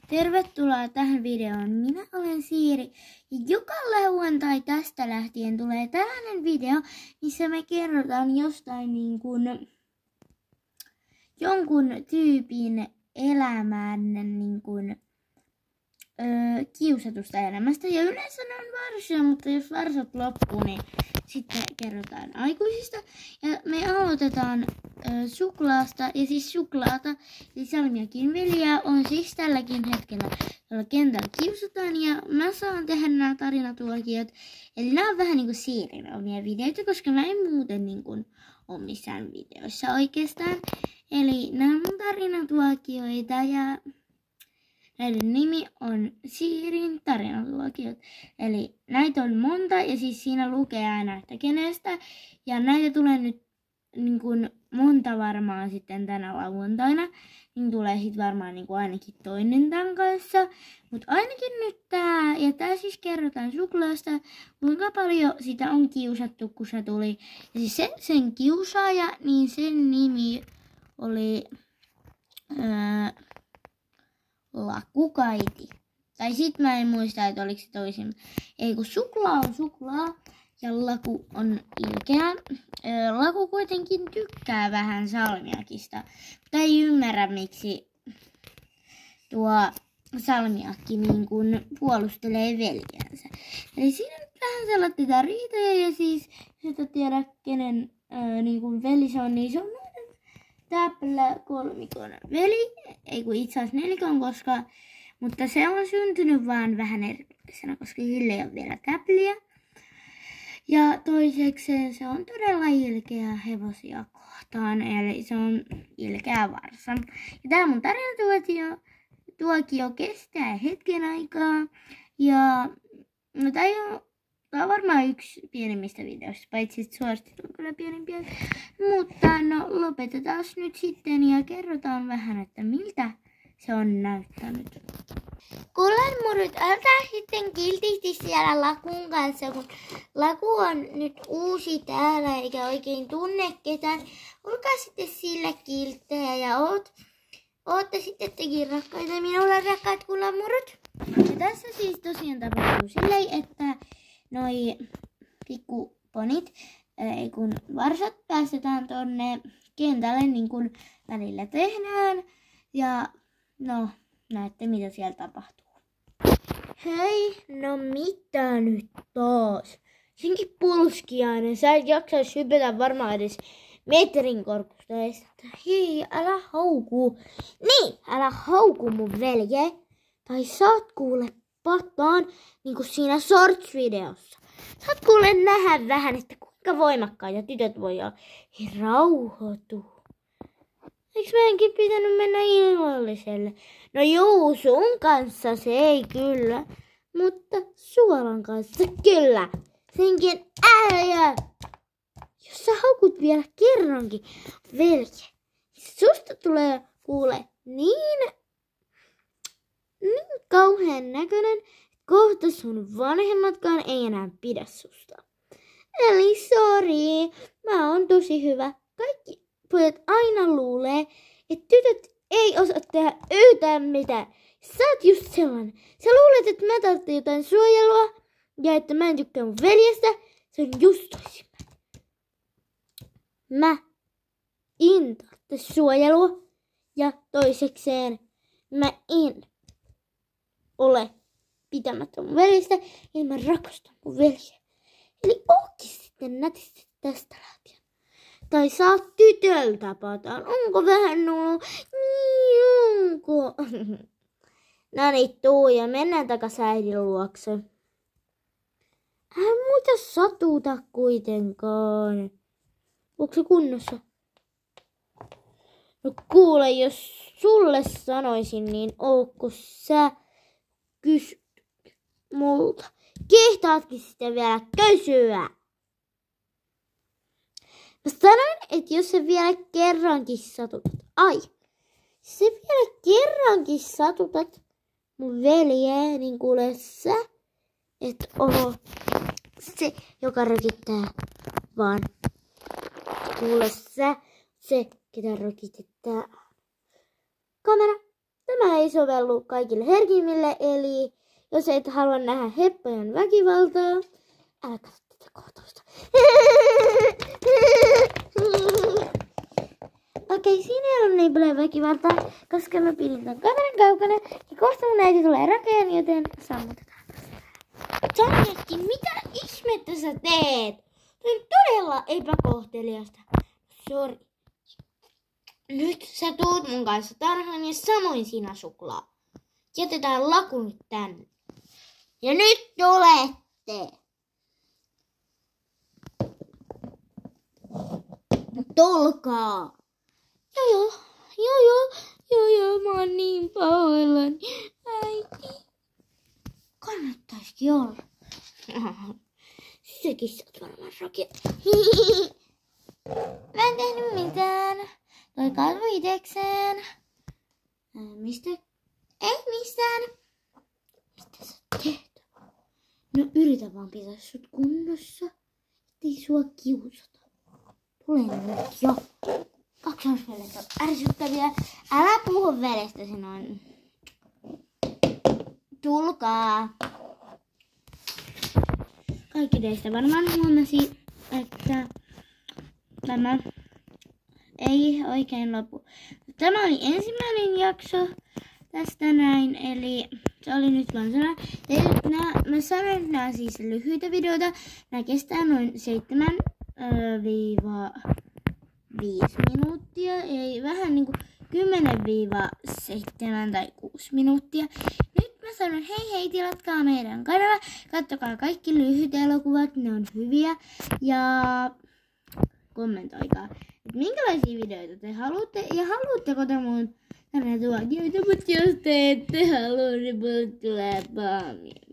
Tervetuloa tähän videoon. Minä olen Siiri ja joka lauantai tästä lähtien tulee tällainen video, missä me kerrotaan jostain jonkun tyypin elämään kiusatusta elämästä. Ja yleensä ne on varsia, mutta jos varsat loppuu, niin sitten kerrotaan aikuisista. Ja me aloitetaan suklaasta, ja siis suklaata, eli salmiakinveliä on siis tälläkin hetkellä tuolla kentällä kiusataan, ja mä saan tehdä nämä tarinatuokiot. Eli nämä on vähän niinku Siirin omia videoita, koska mä en muuten ole missään videoissa oikeastaan. Eli nämä on mun tarinatuokioita, ja näiden nimi on Siirin tarinatuokiot. Eli näitä on monta, ja siis siinä lukee aina, että kenestä. Ja näitä tulee nyt monta varmaan sitten tänä lauantaina. Niin tulee sitten varmaan ainakin toinen tämän kanssa. Mutta ainakin nyt tää. Ja tää siis kerrotaan suklaasta, kuinka paljon sitä on kiusattu, kun se tuli. Ja siis sen kiusaaja, niin sen nimi oli Lakukaiti. Tai sit mä en muista, että oliko se toisin. Ei kun suklaa on suklaa ja Laku on ilkeä. Laku kuitenkin tykkää vähän salmiakista, mutta ei ymmärrä miksi tuo salmiakki puolustelee veljensä. Eli siinä nyt vähän sellaista riitoja ja siis jos et tiedä kenen veli se on, niin se on täplä kolmikon veli, ei kun itse asiassa nelikon, mutta se on syntynyt vaan vähän erillisenä, koska sillä ei ole vielä täpliä. Ja toisekseen se on todella ilkeä hevosia kohtaan, eli se on ilkeä varsa. Ja tää mun tarinatuokio kestää hetken aikaa, ja no tää on varmaan yksi pienimmistä videoista, paitsi että suositus on kyllä pienempiä. Mutta no lopetetaan nyt sitten ja kerrotaan vähän, että miltä se on näyttänyt. Kullanmurut, älkää sitten kiltisti siellä Lakun kanssa, kun Laku on nyt uusi täällä eikä oikein tunne ketään. Olkaa sitten sillä kilttejä ja ootte sitten tekin rakkaita minulle, rakkaat kullanmurut. Ja tässä siis tosiaan tapahtuu silleen, että noi pikkuponit, kun varsat päästetään tonne kentälle niin kuin välillä tehdään. Ja no, näette mitä siellä tapahtuu. Hei, no mitä nyt taas? Senkin pulskiainen, sä et jaksaisi hypätä varmaan edes metrin korkusta. Hei, älä hauku. Niin, älä hauku mun velje. Tai saat kuule pataan niin kuin siinä shorts-videossa. Saat kuule nähdä vähän, että kuinka voimakkaita tytöt voi olla. Hei, rauhoitu. Eikö meidänkin pitänyt mennä illalliselle? No juu, sun kanssa se ei kyllä. Mutta Suolan kanssa kyllä. Senkin äijä. Jos sä haukut vielä kerrankin, velje, susta tulee kuule niin kauhean näköinen, että kohta sun vanhemmatkaan ei enää pidä susta. Eli sori, mä oon tosi hyvä. Kaikki pojat aina luulee, että tytöt ei osaa tehdä yhtään mitään. Sä oot just sellainen. Sä luulet, että mä tarvitsen jotain suojelua ja että mä en tykkää mun veljestä. Se on just toisinpäin. Mä en tarvitse suojelua ja toisekseen mä en ole pitämättä mun veljestä ja mä rakastan mun veljeä. Eli ookin sitten nätisti tästä lähtien. Tai saat tytöltä pataan. Onko vähän nulu? Niin, onko? No niin, tuu ja mennään takas äidin luokse. Älä muita satuta kuitenkaan. Onko se kunnossa? No kuule, jos sulle sanoisin, niin ootko sä kysyt multa? Kehtaatkin sitten vielä kysyä. Mä sanoin, että jos sä vielä kerrankin satutat. Se vielä kerrankin satutat mun veljeä, niin kuule sä, et oo se, joka rökittää, vaan kuule sä, se, ketä rökitetään. Kamera, Tämä ei sovellu kaikille herkimmille, eli jos et halua nähdä heppojen väkivaltaa, älä katso tätä kohtausta. Okei, siinä ei ole niin paljon väkivaltaa, koska mä pidin tämän kameran kaukana ja kohta mun äiti tulee rakeen, joten sammutetaan. Sanetkin, mitä ihmettä sä teet? Tämä on todella epäkohteliasta. Sori. Nyt sä tuut mun kanssa tarhaan ja samoin sinä Suklaa. Jätetään Laku nyt tänne. Ja nyt tulette. Tulkaa. Joo, mä oon niin pahoillani. Äiti. Kannattaisikin olla. Säkin sä oot varmaan rakia. Mä en tehnyt mitään. Toi kasvoi itekseen. Mistä? Ei mistään. Mitä sä teet? No yritä vaan pitää sut kunnossa. Ettei sua kiusata. Tule nyt jo. Kaksoisvelet on ärsyttäviä. Älä puhu vedestä noin. Tulkaa. Kaikki teistä varmaan huomasi, että tämä ei oikein lopu. Tämä oli ensimmäinen jakso tästä näin, eli se oli nyt vaan sellainen. Mä sanoin, että nämä siis lyhyitä videoita. Nämä kestää noin 7-5 minuuttia, ei vähän niinku 10-7 tai 6 minuuttia. Nyt mä sanon hei, tilatkaa meidän kanava, katsokaa kaikki lyhyt elokuvat, ne on hyviä ja kommentoikaa, että minkälaisia videoita te haluatte ja haluatteko te mun tänne tuoda, mutta jos te ette halua, niin mulle tulee paamia.